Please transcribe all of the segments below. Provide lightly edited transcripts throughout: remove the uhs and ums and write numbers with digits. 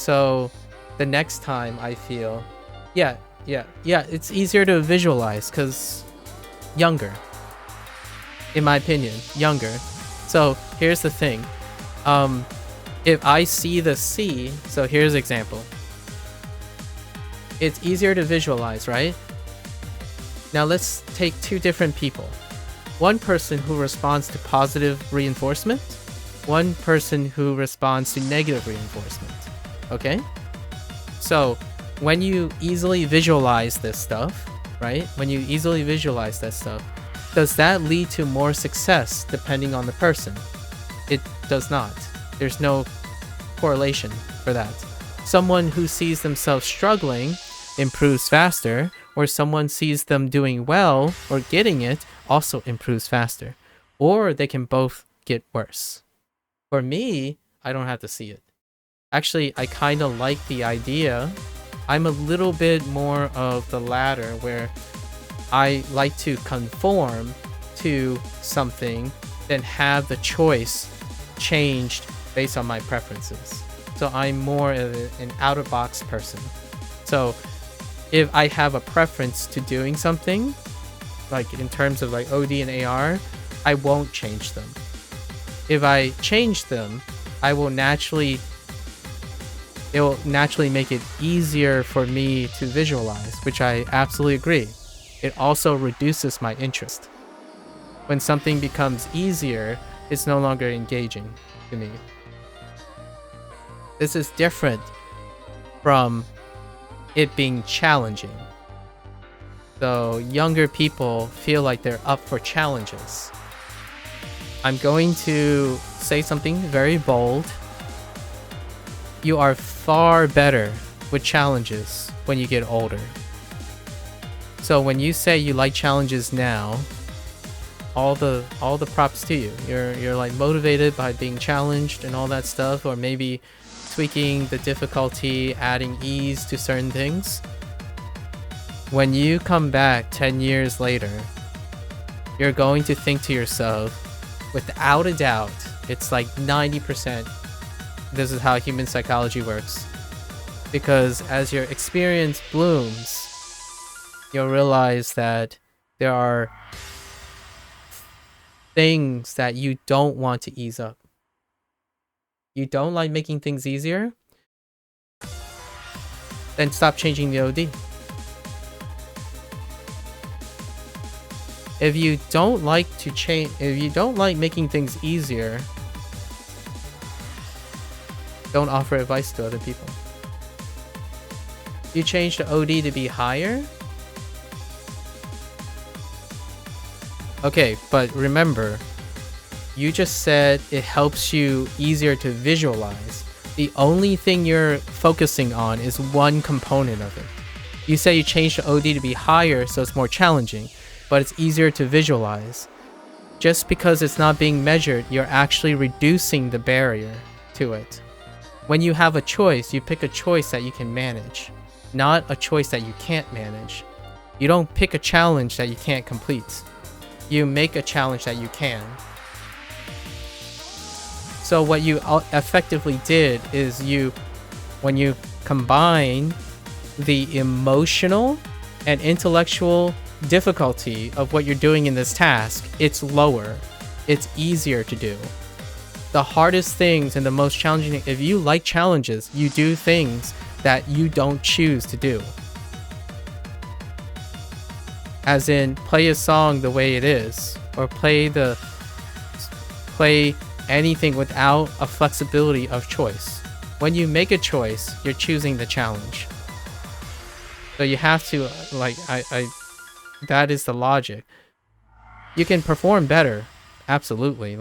So the next time I feel, yeah, it's easier to visualize because younger, in my opinion, younger. So here's the thing. If I see the C, so here's an example. It's easier to visualize, right? Now let's take two different people. One person who responds to positive reinforcement, one person who responds to negative reinforcement. Okay? So when you easily visualize this stuff, right? When you easily visualize that stuff, does that lead to more success depending on the person? It does not. There's no correlation for that. Someone who sees themselves struggling improves faster, or someone sees them doing well or getting it also improves faster. Or they can both get worse. For me, I don't have to see it. Actually, I kind of like the idea. I'm a little bit more of the latter, where I like to conform to something than have the choice changed based on my preferences. So I'm more of an out-of-box person. So if I have a preference to doing something, like in terms of like OD and AR, I won't change them. If I change them, it will naturally make it easier for me to visualize, which I absolutely agree. It also reduces my interest. When something becomes easier, it's no longer engaging to me. This is different from it being challenging. So younger people feel like they're up for challenges. I'm going to say something very bold. You are far better with challenges when you get older. So when you say you like challenges now, all the props to you. You're like motivated by being challenged and all that stuff, or maybe tweaking the difficulty, adding ease to certain things. When you come back 10 years later, you're going to think to yourself, without a doubt, it's like 90%. This is how human psychology works. Because as your experience blooms, you'll realize that there are things that you don't want to ease up. You don't like making things easier? Then stop changing the OD. If you don't like making things easier, don't offer advice to other people. You change the OD to be higher? Okay, but remember, you just said it helps you easier to visualize. The only thing you're focusing on is one component of it. You say you change the OD to be higher so it's more challenging, but it's easier to visualize. Just because it's not being measured, you're actually reducing the barrier to it. When you have a choice, you pick a choice that you can manage, not a choice that you can't manage. You don't pick a challenge that you can't complete. You make a challenge that you can. So what you effectively did is when you combine the emotional and intellectual difficulty of what you're doing in this task, it's lower. It's easier to do. The hardest things and the most challenging, if you like challenges, you do things that you don't choose to do. As in, play a song the way it is, or play anything without a flexibility of choice. When you make a choice, you're choosing the challenge. So you have to, that is the logic. You can perform better, absolutely.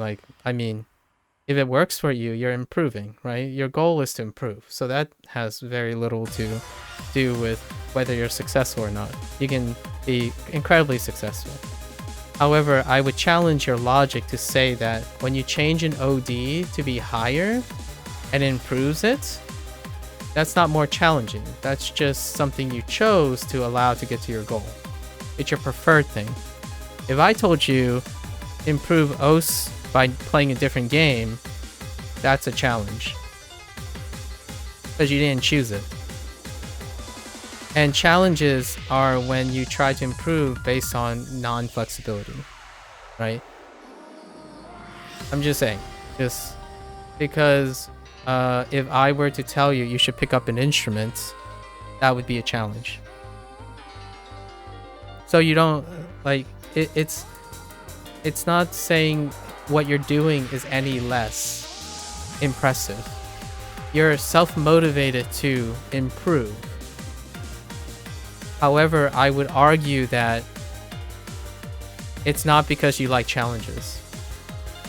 If it works for you, you're improving, right? Your goal is to improve. So that has very little to do with whether you're successful or not. You can be incredibly successful. However, I would challenge your logic to say that when you change an OD to be higher and it improves it, that's not more challenging. That's just something you chose to allow to get to your goal. It's your preferred thing. If I told you improve OS by playing a different game, that's a challenge. because you didn't choose it. And challenges are when you try to improve based on non-flexibility, right? I'm just saying, just because if I were to tell you you should pick up an instrument, that would be a challenge. So you don't, like, it's not saying what you're doing is any less impressive. You're self-motivated to improve. However, I would argue that it's not because you like challenges.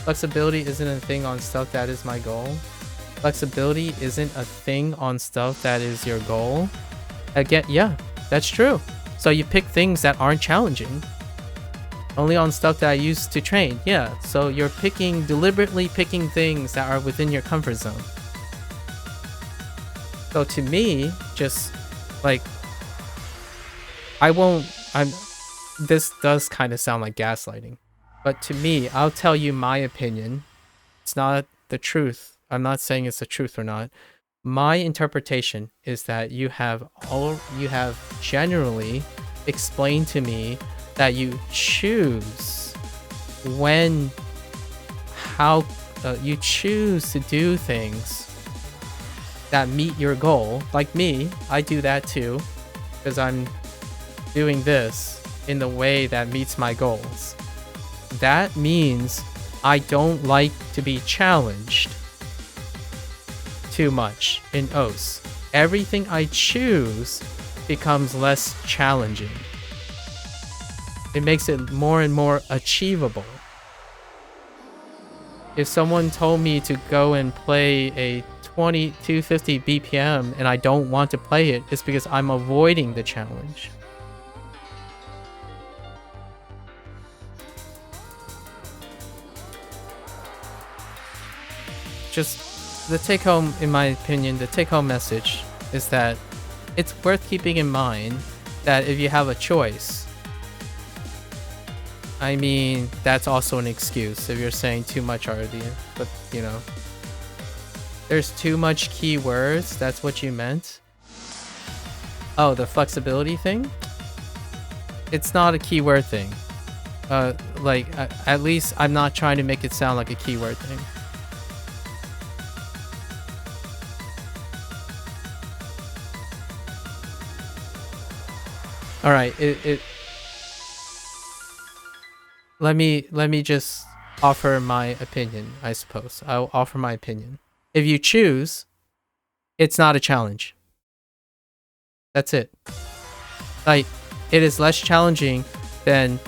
Flexibility isn't a thing on stuff that is my goal. Flexibility isn't a thing on stuff that is your goal. Again, yeah, that's true. So you pick things that aren't challenging. Only on stuff that I used to train. Yeah, so you're deliberately picking things that are within your comfort zone. So to me, just like, this does kind of sound like gaslighting. But to me, I'll tell you my opinion. It's not the truth. I'm not saying it's the truth or not. My interpretation is that you have generally explained to me that you choose you choose to do things that meet your goal. Like me, I do that too, because I'm doing this in the way that meets my goals. That means I don't like to be challenged too much in OS. Everything I choose becomes less challenging. It makes it more and more achievable. If someone told me to go and play a 250 BPM and I don't want to play it, it's because I'm avoiding the challenge. Just the take-home, in my opinion, the take-home message is that it's worth keeping in mind that if you have a choice, I mean, that's also an excuse if you're saying too much already, but you know, there's too much keywords. That's what you meant. Oh, the flexibility thing? It's not a keyword thing. At least I'm not trying to make it sound like a keyword thing. All right, let me just offer my opinion, I suppose. I'll offer my opinion. If you choose, it's not a challenge. That's it. Like, it is less challenging than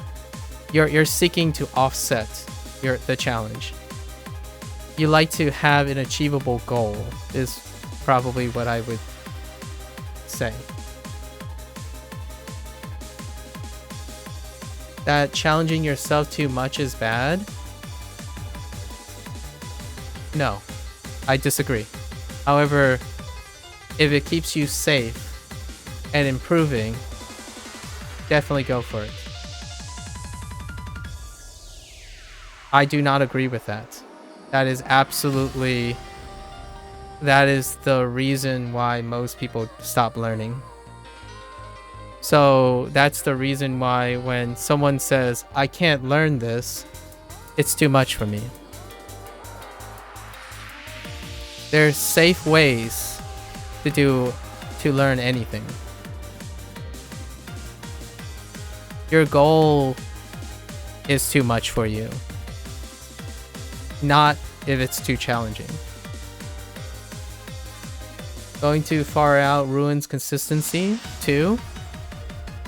you're seeking to offset the challenge. You like to have an achievable goal is probably what I would say. That challenging yourself too much is bad? No, I disagree. However, if it keeps you safe and improving, definitely go for it. I do not agree with that. That is the reason why most people stop learning. So that's the reason why when someone says, I can't learn this, it's too much for me. There's safe ways to learn anything. Your goal is too much for you. Not if it's too challenging. Going too far out ruins consistency too.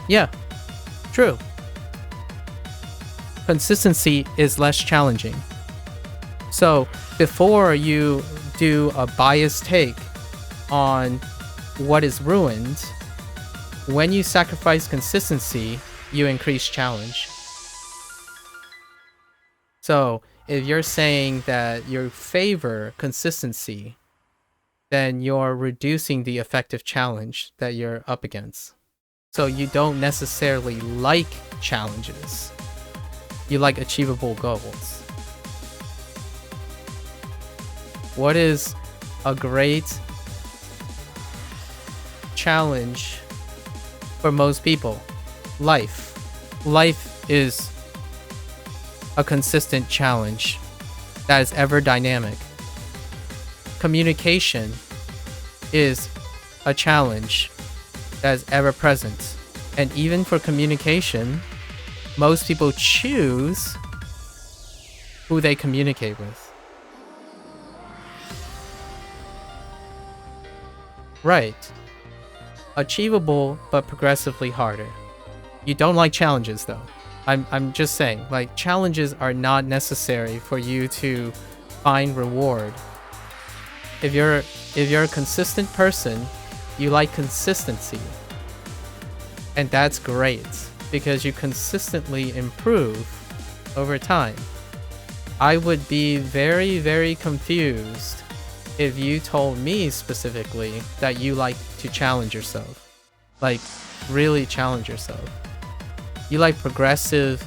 Yeah, true. Consistency is less challenging. So before you do a biased take on what is ruined, when you sacrifice consistency, you increase challenge. So if you're saying that you favor consistency, then you're reducing the effective challenge that you're up against. So you don't necessarily like challenges. You like achievable goals. What is a great challenge for most people? Life. Life is a consistent challenge that is ever dynamic. Communication is a challenge that is ever present. And even for communication, most people choose who they communicate with. Right. Achievable, but progressively harder. You don't like challenges, though. I'm just saying, like, challenges are not necessary for you to find reward. If you're a consistent person, you like consistency. And that's great, because you consistently improve over time. I would be very, very confused if you told me specifically that you like to challenge yourself. Like, really challenge yourself. You like progressive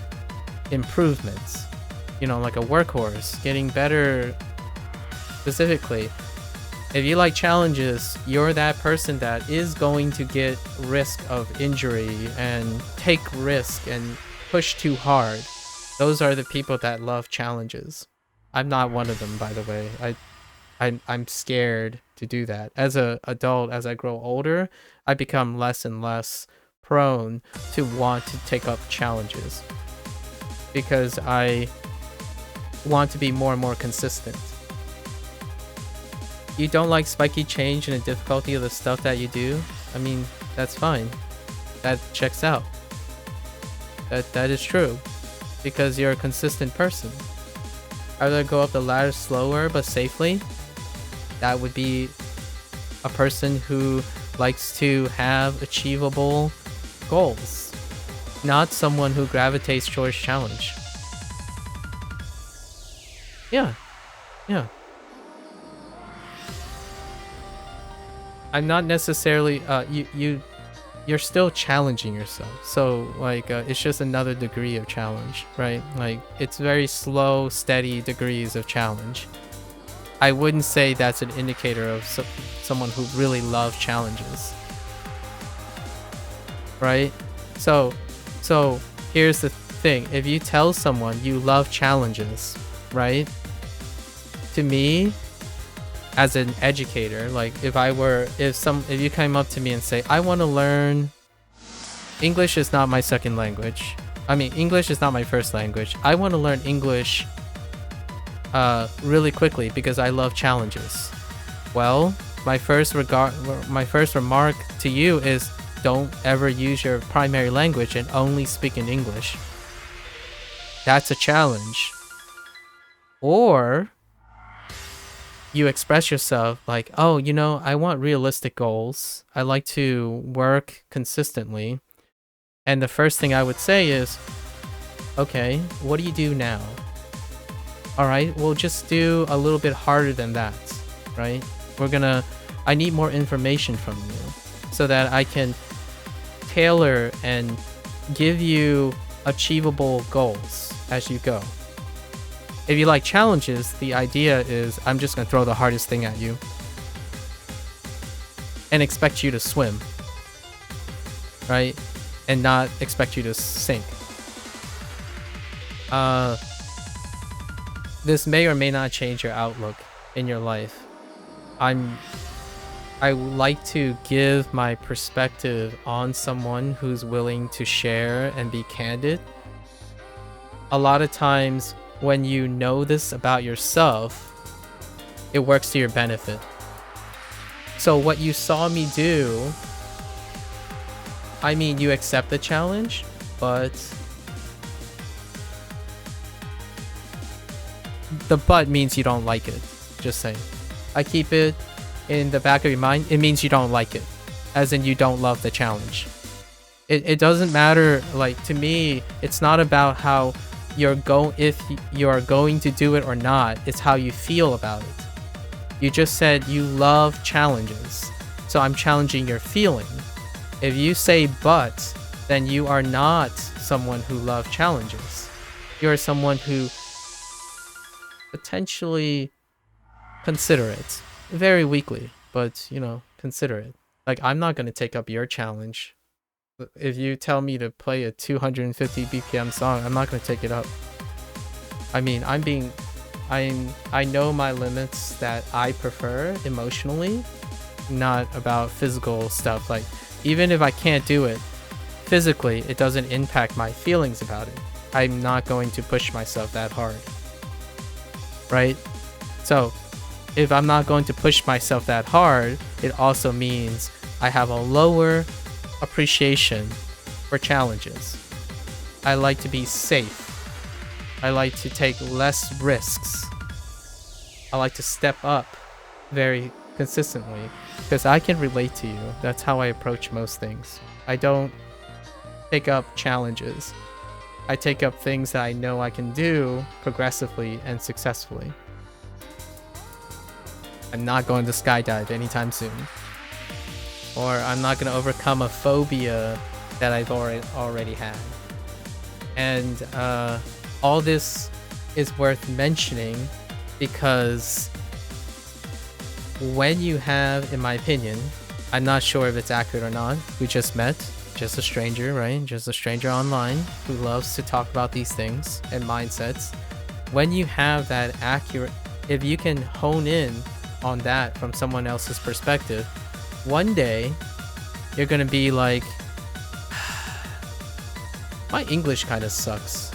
improvements. You know, like a workhorse, getting better specifically. If you like challenges, you're that person that is going to get risk of injury and take risk and push too hard. Those are the people that love challenges. I'm not one of them, by the way. I'm scared to do that. As an adult, as I grow older, I become less and less prone to want to take up challenges because I want to be more and more consistent. You don't like spiky change and the difficulty of the stuff that you do? I mean, that's fine. That checks out. That is true. Because you're a consistent person. I'd rather go up the ladder slower but safely. That would be a person who likes to have achievable goals. Not someone who gravitates towards challenge. Yeah. I'm not necessarily you're still challenging yourself, so like it's just another degree of challenge, right? Like it's very slow, steady degrees of challenge. I wouldn't say that's an indicator of someone who really loves challenges, right? So here's the thing: if you tell someone you love challenges, right? To me, as an educator, like if you came up to me and say, I want to learn English is not my second language. I mean, English is not my first language. I want to learn English really quickly because I love challenges. Well, my first remark to you is don't ever use your primary language and only speak in English. That's a challenge. Or you express yourself like, oh, you know, I want realistic goals. I like to work consistently. And the first thing I would say is, okay, what do you do now? All right, we'll just do a little bit harder than that, right? I need more information from you so that I can tailor and give you achievable goals as you go. If you like challenges, the idea is I'm just going to throw the hardest thing at you and expect you to swim, right? And not expect you to sink. This may or may not change your outlook in your life. I like to give my perspective on someone who's willing to share and be candid. A lot of times, when you know this about yourself, it works to your benefit. So what you saw me do, I mean, you accept the challenge, but the but means you don't like it. Just saying. I keep it in the back of your mind. It means you don't like it, as in you don't love the challenge. It doesn't matter. Like, to me, it's not about how if you're going to do it or not. It's how you feel about it. You just said you love challenges, so I'm challenging your feeling. If you say but, then you are not someone who loves challenges. You're someone who potentially consider it very weakly, but you know, consider it. Like, I'm not going to take up your challenge. If you tell me to play a 250 BPM song, I'm not going to take it up. I mean, I know my limits that I prefer emotionally, not about physical stuff. Like, even if I can't do it physically, it doesn't impact my feelings about it. I'm not going to push myself that hard, right? So if I'm not going to push myself that hard, it also means I have a lower appreciation for challenges. I like to be safe. I like to take less risks. I like to step up very consistently because I can relate to you. That's how I approach most things. I don't take up challenges. I take up things that I know I can do progressively and successfully. I'm not going to skydive anytime soon. Or I'm not going to overcome a phobia that I've already had. And all this is worth mentioning because when you have, in my opinion, I'm not sure if it's accurate or not, we just met, just a stranger, right? Just a stranger online who loves to talk about these things and mindsets. When you have that accurate, if you can hone in on that from someone else's perspective, one day you're gonna be like, my English kind of sucks.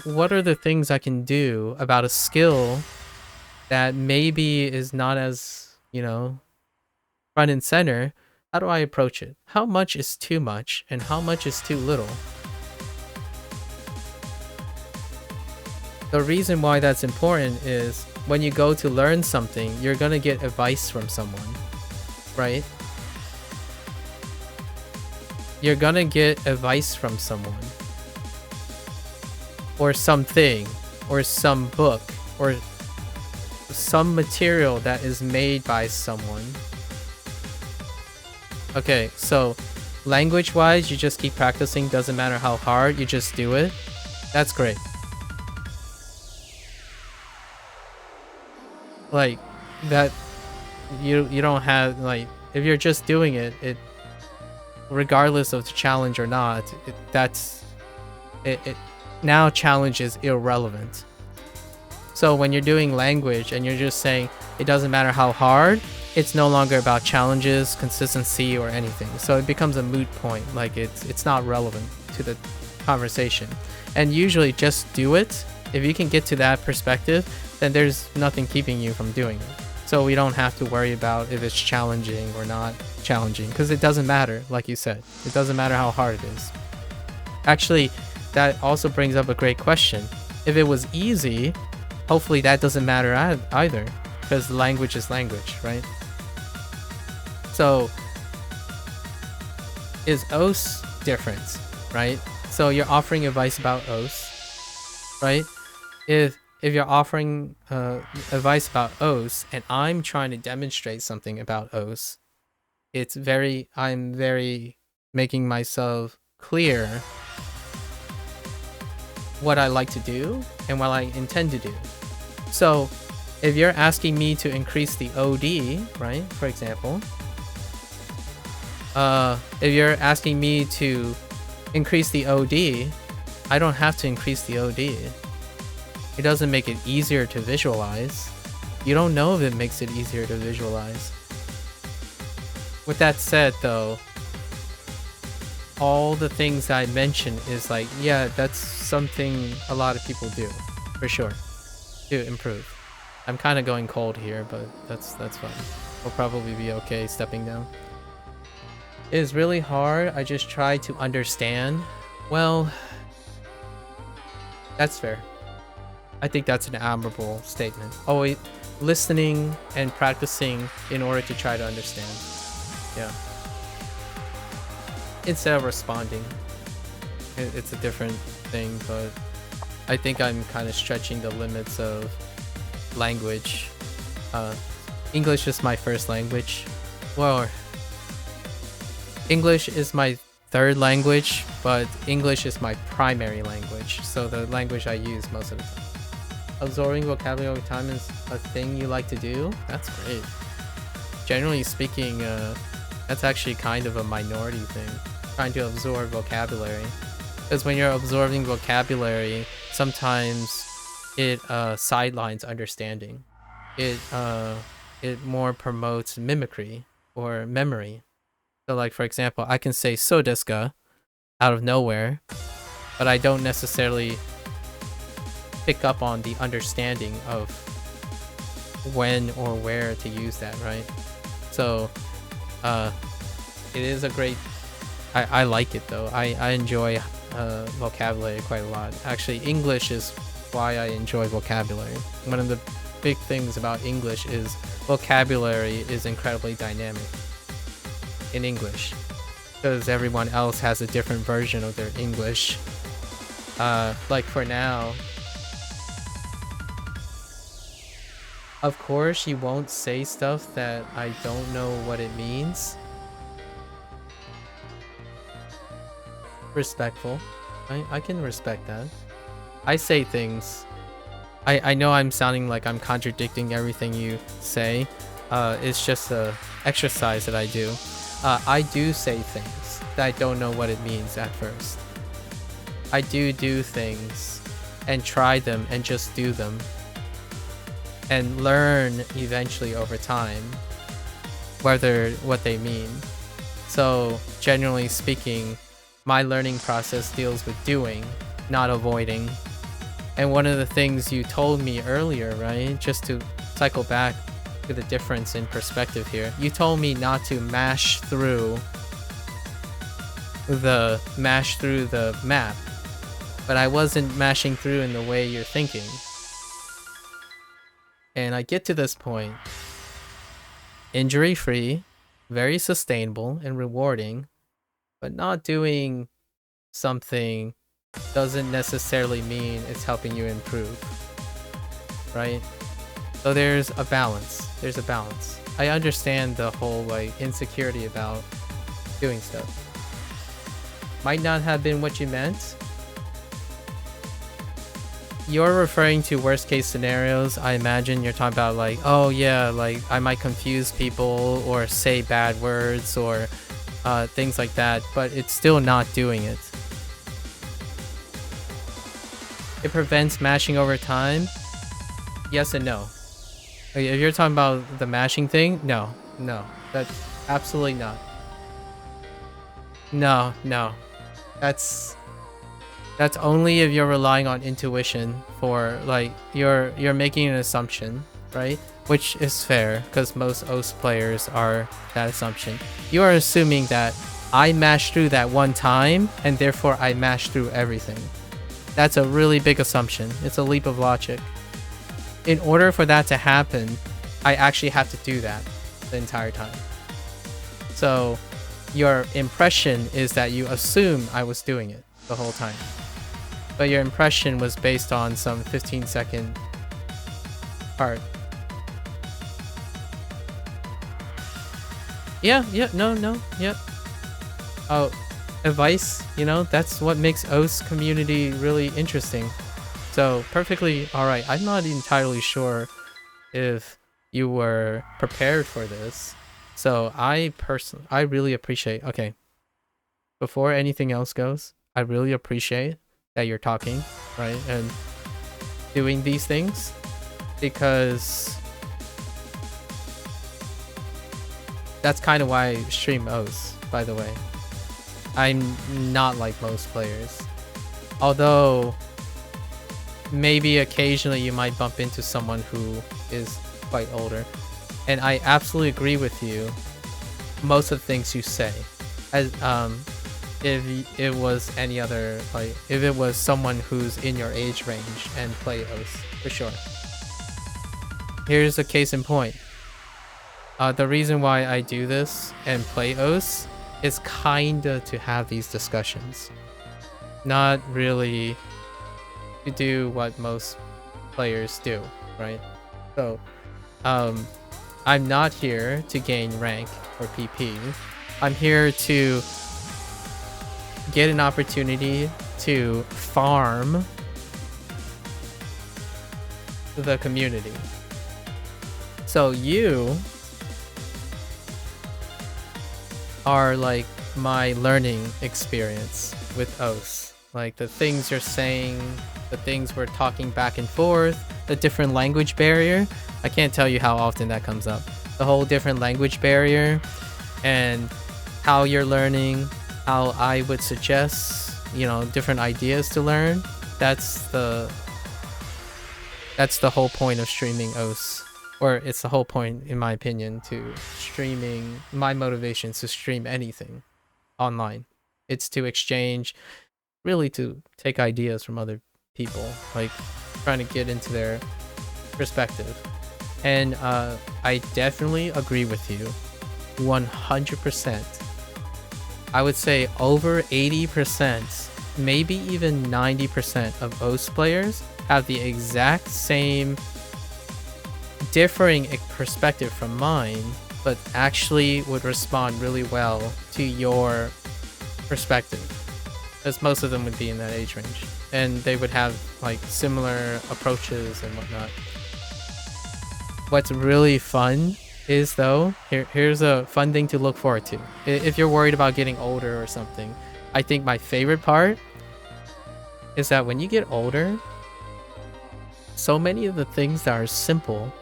What are the things I can do about a skill that maybe is not as, front and center? How do I approach it? How much is too much and how much is too little? The reason why that's important is when you go to learn something, you're gonna get advice from someone, right? You're gonna get advice from someone, or something, or some book, or some material that is made by someone. Okay, so language-wise, you just keep practicing, doesn't matter how hard, you just do it. That's great. Like, that, you don't have, like, if you're just doing it, regardless of the challenge or not, now challenge is irrelevant. So when you're doing language and you're just saying it doesn't matter how hard, it's no longer about challenges, consistency, or anything. So it becomes a moot point. Like, it's not relevant to the conversation. And usually just do it. If you can get to that perspective, then there's nothing keeping you from doing it. So we don't have to worry about if it's challenging or not challenging, because it doesn't matter, like you said. It doesn't matter how hard it is. Actually, that also brings up a great question. If it was easy, hopefully that doesn't matter either, because language is language, right? So is OS different, right? So you're offering advice about OS, right? If you're offering advice about OS and I'm trying to demonstrate something about OS, I'm very making myself clear what I like to do and what I intend to do. So if you're asking me to increase the OD, right, for example, if you're asking me to increase the OD, I don't have to increase the OD. It doesn't make it easier to visualize. You don't know if it makes it easier to visualize. With that said, though, all the things I mentioned is like, yeah, that's something a lot of people do, for sure, to improve. I'm kind of going cold here, but that's fine. We'll probably be okay stepping down. It is really hard. I just try to understand. Well, that's fair. I think that's an admirable statement. Always listening and practicing in order to try to understand. Yeah. Instead of responding. It's a different thing, but I think I'm kind of stretching the limits of language. English is my first language. Well, English is my third language, but English is my primary language, so the language I use most of the time. Absorbing vocabulary over time is a thing you like to do? That's great. generally speaking, that's actually kind of a minority thing, trying to absorb vocabulary. Because when you're absorbing vocabulary, sometimes it sidelines understanding. It more promotes mimicry or memory. So like, for example, I can say "so desu ka" out of nowhere, but I don't necessarily pick up on the understanding of when or where to use that, right? So it is a great, I like it though. I enjoy vocabulary quite a lot. Actually, English is why I enjoy vocabulary. One of the big things about English is vocabulary is incredibly dynamic in English, because everyone else has a different version of their English. Like for now, of course you won't say stuff that I don't know what it means. Respectful. I can respect that. I say things. I know I'm sounding like I'm contradicting everything you say. It's just a exercise that I do. I do say things that I don't know what it means at first. I do things and try them and just do them and learn eventually over time what they mean. So generally speaking, my learning process deals with doing, not avoiding. And one of the things you told me earlier, right, just to cycle back to the difference in perspective here, you told me not to mash through the map, but I wasn't mashing through in the way you're thinking. And I get to this point, injury-free, very sustainable and rewarding, but not doing something doesn't necessarily mean it's helping you improve, right? So there's a balance. I understand the whole like insecurity about doing stuff. Might not have been what you meant. You're referring to worst case scenarios. I imagine you're talking about like, oh yeah, like I might confuse people or say bad words or things like that, but it's still not doing it. It prevents mashing over time. Yes and no. Like, if you're talking about the mashing thing, no, that's absolutely not. No, that's only if you're relying on intuition for like you're making an assumption, right? Which is fair because most OS players are that assumption. You are assuming that I mashed through that one time and therefore I mashed through everything. That's a really big assumption. It's a leap of logic. In order for that to happen, I actually have to do that the entire time. So your impression is that you assume I was doing it the whole time. But your impression was based on some 15-second part. Yeah, no, yeah. Oh, advice, you know, that's what makes OS community really interesting. So perfectly alright. I'm not entirely sure if you were prepared for this. So I really appreciate, okay, before anything else goes, I really appreciate that you're talking, right, and doing these things, because that's kind of why I stream OS, by the way. I'm not like most players. Although, maybe occasionally you might bump into someone who is quite older. And I absolutely agree with you, most of the things you say. As if it was any other, like, if it was someone who's in your age range and play OS, for sure. Here's a case in point. The reason why I do this and play OS is kinda to have these discussions. Not really to do what most players do, right? So, I'm not here to gain rank or PP. I'm here to get an opportunity to farm the community. So you are like my learning experience with OS. Like the things you're saying, the things we're talking back and forth, the different language barrier. I can't tell you how often that comes up. The whole different language barrier and how you're learning, how I would suggest, different ideas to learn. That's the whole point of streaming OS. Or it's the whole point, in my opinion, to streaming. My motivation is to stream anything online. It's to exchange, really to take ideas from other people, like trying to get into their perspective. And I definitely agree with you 100%. I would say over 80%, maybe even 90% of OS players have the exact same differing perspective from mine, but actually would respond really well to your perspective, as most of them would be in that age range, and they would have like similar approaches and whatnot. What's really fun is, though, here's a fun thing to look forward to if you're worried about getting older or something. I think my favorite part is that when you get older, so many of the things that are simple,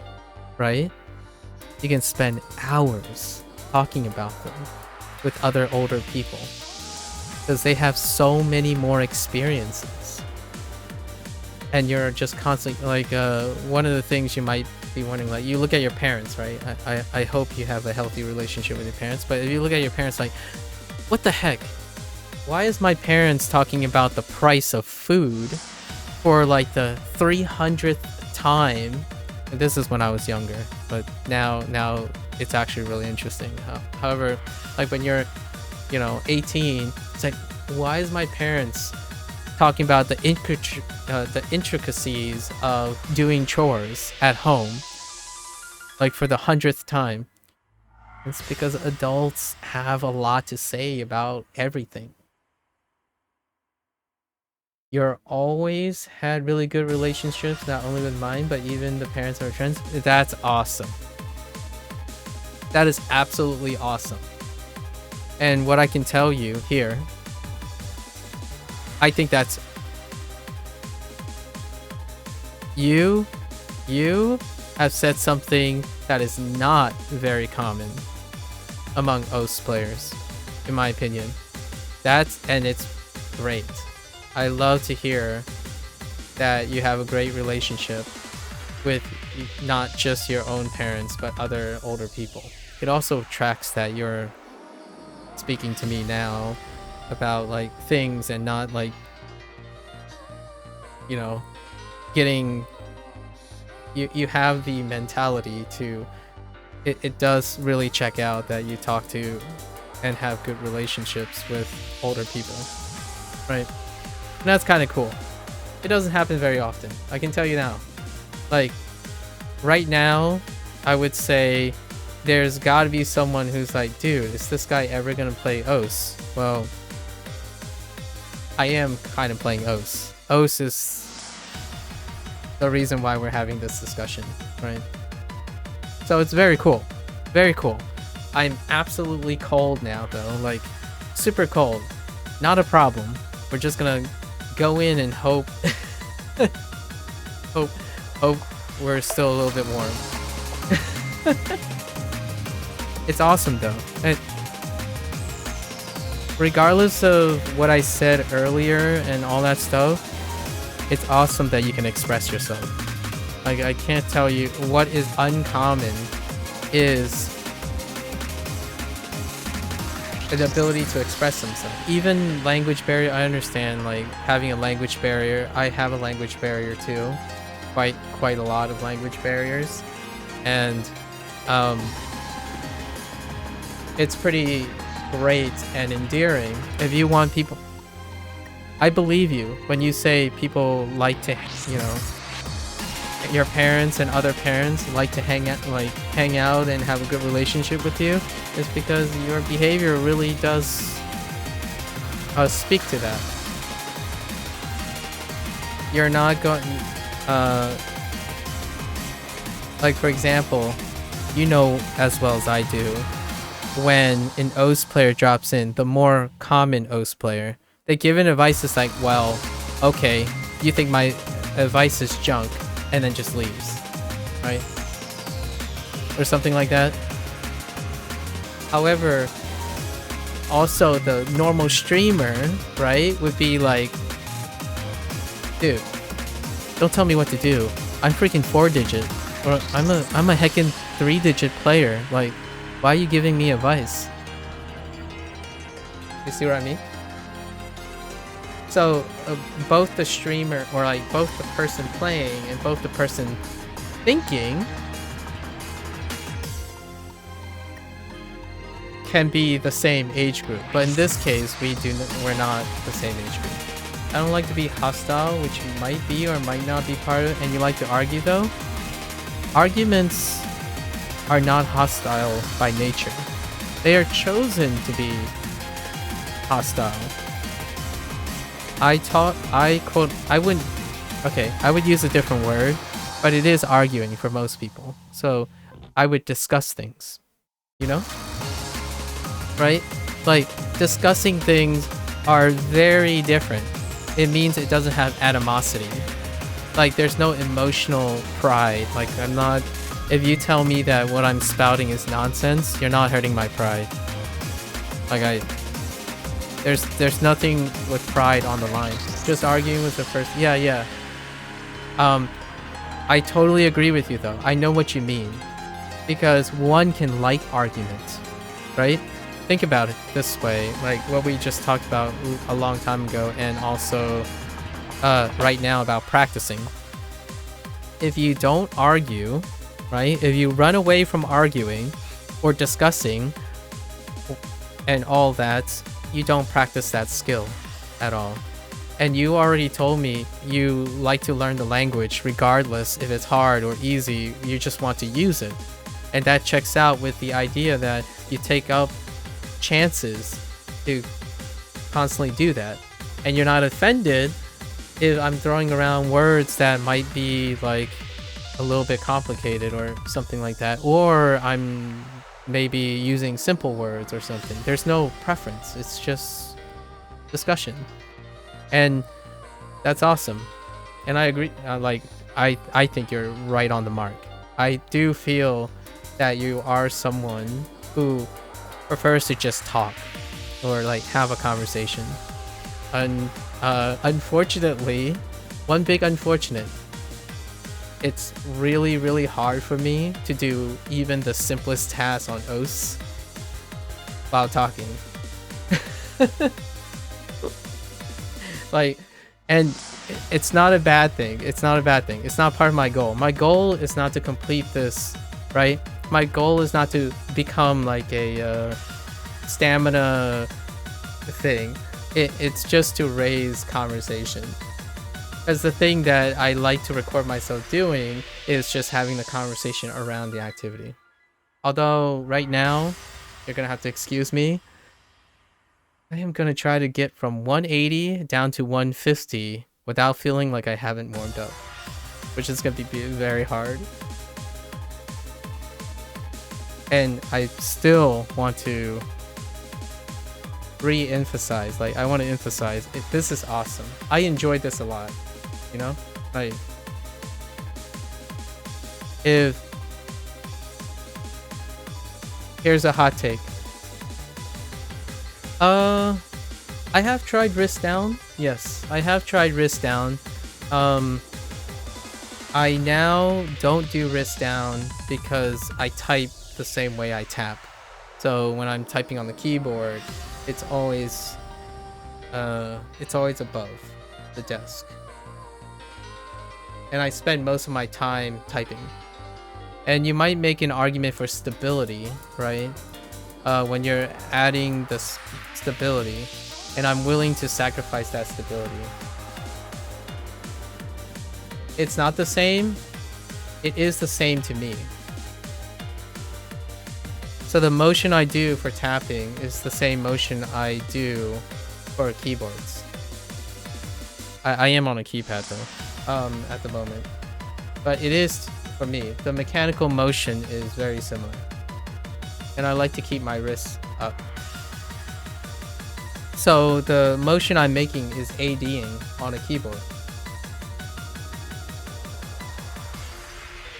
right? You can spend hours talking about them with other older people because they have so many more experiences. And you're just constantly like, one of the things you might be wondering, like, you look at your parents, right? I hope you have a healthy relationship with your parents, but if you look at your parents, like, what the heck? Why is my parents talking about the price of food for like the 300th time? And this is when I was younger, but now it's actually really interesting. However, like when you're 18, it's like, why is my parents talking about the intricacies of doing chores at home, like for the 100th time? It's because adults have a lot to say about everything. You're always had really good relationships, not only with mine, but even the parents of our friends. That's awesome. That is absolutely awesome. And what I can tell you here, I think that's you have said something that is not very common among OS players, in my opinion. And it's great. I love to hear that you have a great relationship with not just your own parents, but other older people. It also tracks that you're speaking to me now about like things and not like, getting, you have the mentality to, it does really check out that you talk to and have good relationships with older people, right? And that's kind of cool. It doesn't happen very often, I can tell you now. Like, right now, I would say there's gotta be someone who's like, dude, is this guy ever gonna play OS? Well, I am kind of playing OS. OS is the reason why we're having this discussion, right? So it's very cool. Very cool. I'm absolutely cold now, though. Like, super cold. Not a problem. We're just gonna go in and hope hope we're still a little bit warm. It's awesome though. And regardless of what I said earlier and all that stuff, it's awesome that you can express yourself. Like, I can't tell you what is uncommon is the ability to express themselves. Even language barrier, I understand, like having a language barrier. I have a language barrier too, quite a lot of language barriers, and it's pretty great and endearing. If you want people, I believe you when you say people like to, your parents and other parents like to hang out and have a good relationship with you, is because your behavior really does speak to that. You're not going, like for example, as well as I do, when an OS player drops in, the more common OS player, they give an advice that's like, well, okay, you think my advice is junk, and then just leaves, right? Or something like that. However, also the normal streamer, right, would be like, dude, don't tell me what to do. I'm freaking 4-digit, or I'm a heckin' 3-digit player. Like, why are you giving me advice? You see what I mean? So both the streamer, or like both the person playing and both the person thinking, can be the same age group, but in this case, we're not the same age group. I don't like to be hostile, which you might be or might not be part of it, and you like to argue though. Arguments are not hostile by nature. They are chosen to be hostile. I would use a different word, but it is arguing for most people. So I would discuss things, you know? Right? Like, discussing things are very different. It means it doesn't have animosity. Like, there's no emotional pride. Like, if you tell me that what I'm spouting is nonsense, you're not hurting my pride. Like, there's nothing with pride on the line. Just arguing with the person. Yeah. I totally agree with you though. I know what you mean. Because one can like arguments, right? Think about it this way, like what we just talked about a long time ago, and also right now about practicing. If you don't argue, right? If you run away from arguing or discussing and all that, you don't practice that skill at all. And you already told me you like to learn the language regardless if it's hard or easy, you just want to use it. And that checks out with the idea that you take up chances to constantly do that. And you're not offended if I'm throwing around words that might be like a little bit complicated or something like that. Or I'm maybe using simple words or something. There's no preference. It's just discussion. And that's awesome. And I agree. I think you're right on the mark. I do feel that you are someone who prefers to just talk or like have a conversation. And unfortunately, one big unfortunate, it's really, really hard for me to do even the simplest tasks on OS while talking. Like, and it's not a bad thing. It's not a bad thing. It's not part of my goal. My goal is not to complete this, right? My goal is not to become like a stamina thing. It's just to raise conversation. Because the thing that I like to record myself doing is just having the conversation around the activity. Although right now, you're gonna have to excuse me. I am gonna try to get from 180 down to 150 without feeling like I haven't warmed up, which is gonna be very hard. And I still want to re-emphasize, like I want to emphasize, this is awesome. I enjoyed this a lot, you know? Like, here's a hot take. I have tried wrist down. Yes, I have tried wrist down. I now don't do wrist down because I type the same way I tap. So when I'm typing on the keyboard, it's always above the desk. And I spend most of my time typing. And you might make an argument for stability, right? When you're adding the stability, and I'm willing to sacrifice that stability. It's not the same. It is the same to me. So the motion I do for tapping is the same motion I do for keyboards. I am on a keypad though, at the moment. But it is, for me, the mechanical motion is very similar. and I like to keep my wrists up. So the motion I'm making is ADing on a keyboard.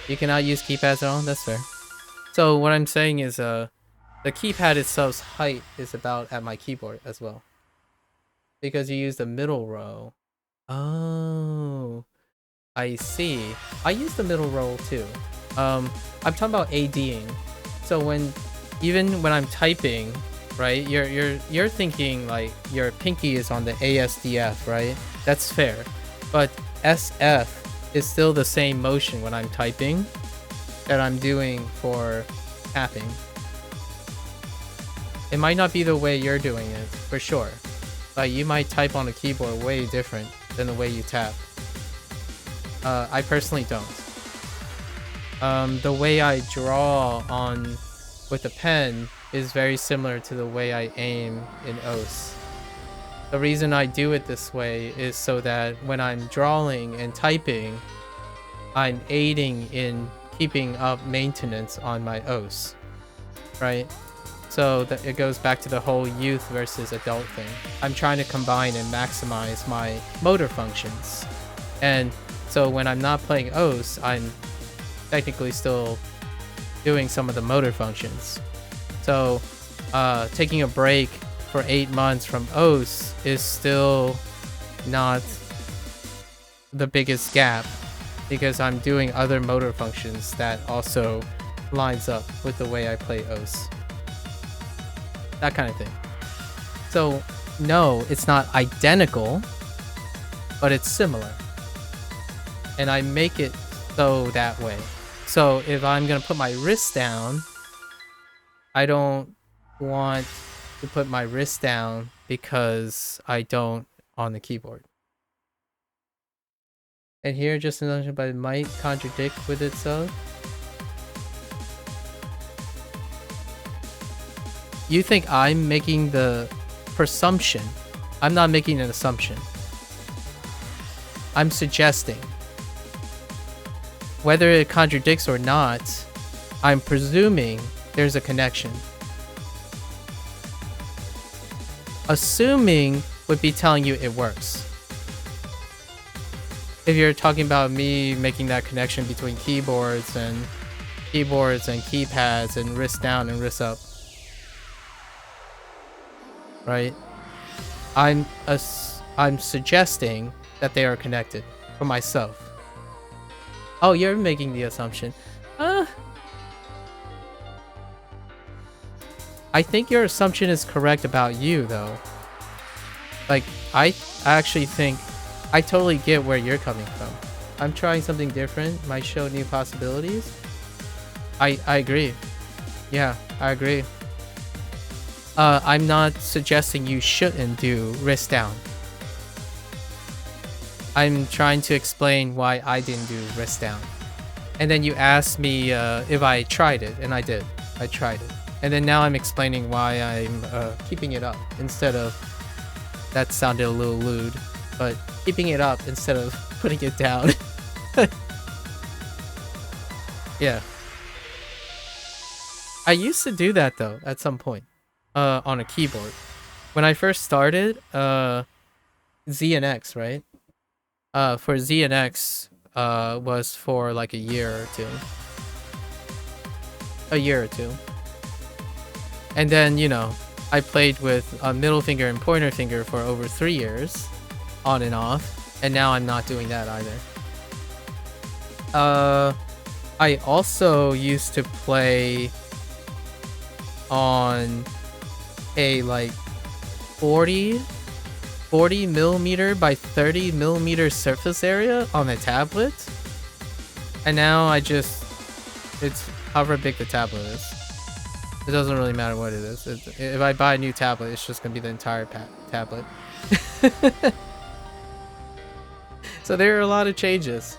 You cannot use keypads at all? That's fair. So what I'm saying is the keypad itself's height is about at my keyboard as well. Because you use the middle row. Oh, I see. I use the middle row too. I'm talking about ADing. So even when I'm typing, right? You're thinking like your pinky is on the ASDF, right? That's fair. But SF is still the same motion when I'm typing that I'm doing for tapping. It might not be the way you're doing it, for sure. But you might type on a keyboard way different than the way you tap. I personally don't. The way I draw with a pen is very similar to the way I aim in OS. The reason I do it this way is so that when I'm drawing and typing, I'm aiding in keeping up maintenance on my OS, right? So that it goes back to the whole youth versus adult thing. I'm trying to combine and maximize my motor functions. And so when I'm not playing OS, I'm technically still doing some of the motor functions. So taking a break for 8 months from OS is still not the biggest gap because I'm doing other motor functions that also lines up with the way I play OS. That kind of thing. So no, it's not identical, but it's similar. And I make it so that way. So if I'm gonna put my wrist down, I don't want to put my wrist down because I don't on the keyboard. And here just another, but it might contradict with itself. You think I'm making the presumption. I'm not making an assumption. I'm suggesting. Whether it contradicts or not, I'm presuming there's a connection. Assuming would be telling you it works. If you're talking about me making that connection between keyboards and keypads and wrist down and wrist up. Right? I'm suggesting that they are connected for myself. Oh, you're making the assumption. I think your assumption is correct about you, though. Like, I actually think I totally get where you're coming from. I'm trying something different. Might show new possibilities. I agree. Yeah, I agree. I'm not suggesting you shouldn't do wrist down. I'm trying to explain why I didn't do wrist down. And then you asked me if I tried it, and I did. I tried it. And then now I'm explaining why I'm keeping it up instead of... That sounded a little lewd, but keeping it up instead of putting it down. Yeah. I used to do that, though, at some point. On a keyboard. When I first started, Z and X, right? For Z and X, was for like a year or two. And then, you know, I played with a middle finger and pointer finger for over 3 years, on and off, and now I'm not doing that either. I also used to play on a like 40 millimeter by 30 millimeter surface area on a tablet, and now it's however big the tablet is. It doesn't really matter what it is. If I buy a new tablet, it's just gonna be the entire tablet. So there are a lot of changes.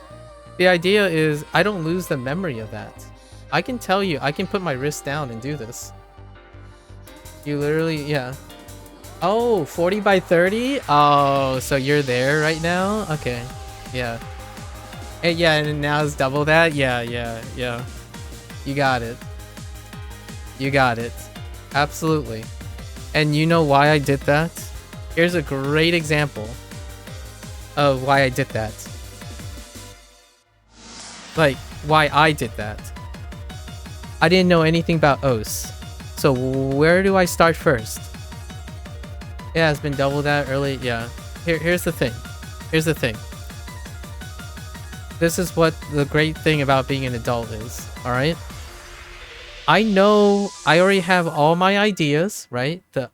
The idea is I don't lose the memory of that. I can tell you, I can put my wrist down and do this. You literally, yeah. Oh, 40 by 30? Oh, so you're there right now? Okay, yeah. And yeah, and now it's double that? Yeah. You got it. You got it. Absolutely. And you know why I did that? Here's a great example of why I did that. Like, why I did that. I didn't know anything about OS. So where do I start first? Yeah, it's been double that early. Yeah. Here's the thing. Here's the thing. This is what the great thing about being an adult is, alright? I know I already have all my ideas, right? The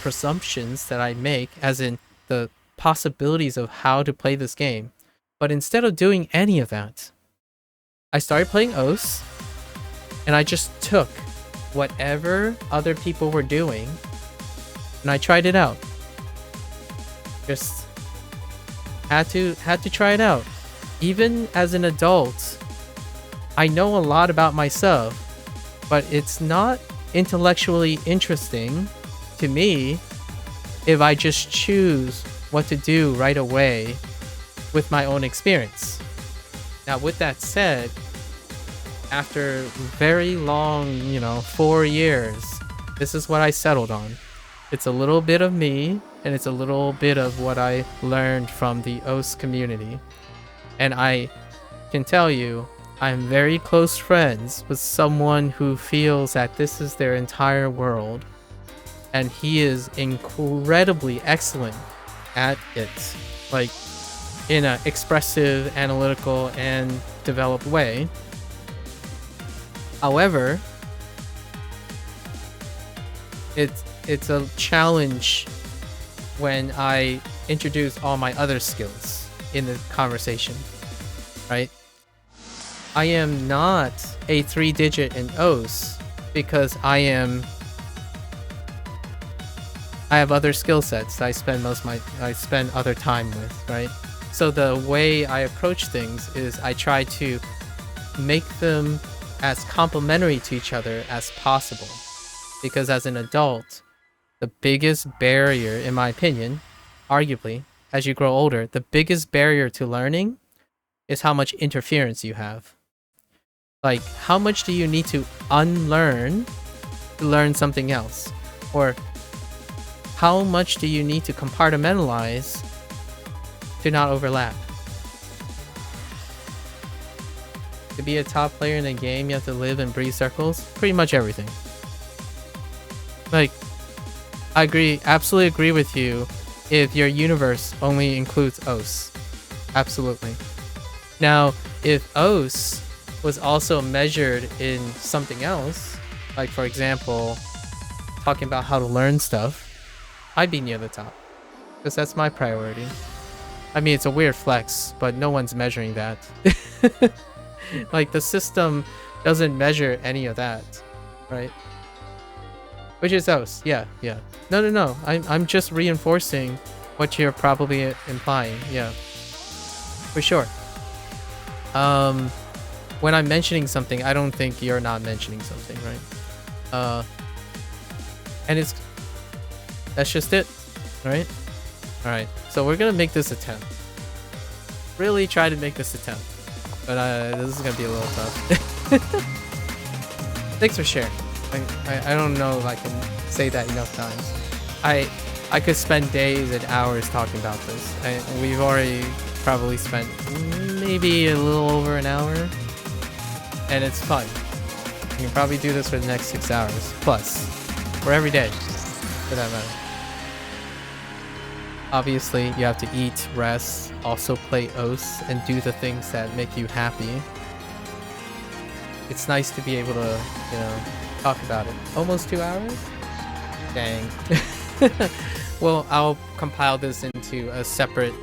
presumptions that I make, as in the possibilities of how to play this game. But instead of doing any of that, I started playing OS, and I just took whatever other people were doing, and I tried it out. Just had to try it out. Even as an adult, I know a lot about myself, but it's not intellectually interesting to me if I just choose what to do right away with my own experience. Now, with that said, after very long, 4 years, this is what I settled on. It's a little bit of me, and it's a little bit of what I learned from the OS community. And I can tell you, I'm very close friends with someone who feels that this is their entire world. And he is incredibly excellent at it. Like, in an expressive, analytical, and developed way. However, it's a challenge when I introduce all my other skills in the conversation, right? I am not a 3-digit in OS because I have other skill sets that I spend other time with, right? So the way I approach things is I try to make them as complementary to each other as possible. Because as an adult, the biggest barrier, in my opinion, arguably, as you grow older, the biggest barrier to learning is how much interference you have. Like, how much do you need to unlearn to learn something else? Or how much do you need to compartmentalize to not overlap? To be a top player in a game, you have to live and breathe circles. Pretty much everything. Like, I absolutely agree with you if your universe only includes OS. Absolutely. Now, if OS was also measured in something else, like for example, talking about how to learn stuff, I'd be near the top. Because that's my priority. I mean, it's a weird flex, but no one's measuring that. Like, the system doesn't measure any of that, right? Which is OS, yeah. No. I'm just reinforcing what you're probably implying, yeah. For sure. When I'm mentioning something, I don't think you're not mentioning something, right? And that's just it, right? Alright, so we're gonna make this attempt. Really try to make this attempt. But this is gonna be a little tough. Thanks for sharing. I don't know if I can say that enough times. I could spend days and hours talking about this. We've already probably spent maybe a little over an hour. And it's fun. You can probably do this for the next 6 hours. Plus. For every day. For that matter. Obviously, you have to eat, rest, also play OS, and do the things that make you happy. It's nice to be able to, talk about it. Almost 2 hours? Dang. Well, I'll compile this into a separate